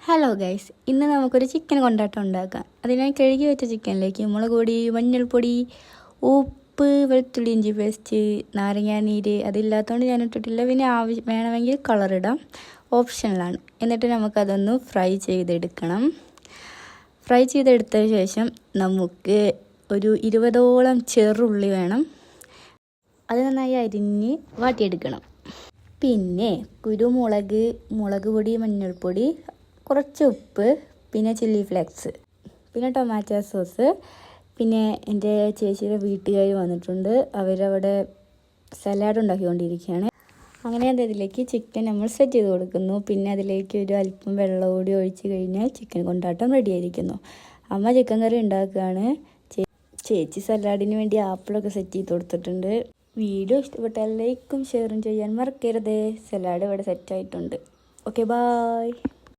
Hello guys, ഇന്ന് നമുക്കൊരു chicken കൊണ്ടാട്ടം ഉണ്ടാക്കാം. അതിനായി കഴുകി വെച്ച ചിക്കനിലേക്ക് മുളക് പൊടി, മഞ്ഞൾപ്പൊടി, ഉപ്പ്, വെളുത്തുള്ളി ഇഞ്ചി പേസ്റ്റ്, നാരങ്ങാനീര് അതില്ലാത്തതുകൊണ്ട് ഞാൻ ഇട്ടിട്ടില്ല. പിന്നെ വേണമെങ്കിൽ കളറിടാം, ഓപ്ഷനിലാണ്. എന്നിട്ട് നമുക്കതൊന്ന് ഫ്രൈ ചെയ്തെടുക്കണം. ഫ്രൈ ചെയ്തെടുത്തതിന് ശേഷം നമുക്ക് ഒരു 20ഓളം ചെറുള്ളി വേണം. അത് നന്നായി അരിഞ്ഞ് വാട്ടിയെടുക്കണം. പിന്നെ കുരുമുളക്, മുളക് പൊടി, മഞ്ഞൾപ്പൊടി, കുറച്ച് ഉപ്പ്, പിന്നെ ചില്ലി ഫ്ലേക്സ്, പിന്നെ ടൊമാറ്റോ സോസ്. പിന്നെ എൻ്റെ ചേച്ചിയുടെ വീട്ടുകാർ വന്നിട്ടുണ്ട്. അവരവിടെ സലാഡ് ഉണ്ടാക്കിക്കൊണ്ടിരിക്കുകയാണ്. അങ്ങനെ അതിലേക്ക് ചിക്കൻ നമ്മൾ സെറ്റ് ചെയ്ത് കൊടുക്കുന്നു. പിന്നെ അതിലേക്ക് ഒരു അല്പം വെള്ളം കൂടി ഒഴിച്ച് കഴിഞ്ഞാൽ ചിക്കൻ കൊണ്ടാട്ടം റെഡിയായിരിക്കുന്നു. അമ്മ ചിക്കൻ കറി ഉണ്ടാക്കുകയാണ്. ചേച്ചി സലാഡിന് വേണ്ടി ആപ്പിളൊക്കെ സെറ്റ് ചെയ്ത് കൊടുത്തിട്ടുണ്ട്. വീഡിയോ ഇഷ്ടപ്പെട്ടാൽ ലൈക്കും ഷെയറും ചെയ്യാൻ മറക്കരുത്. സലാഡ് ഇവിടെ സെറ്റായിട്ടുണ്ട്. Okay, bye.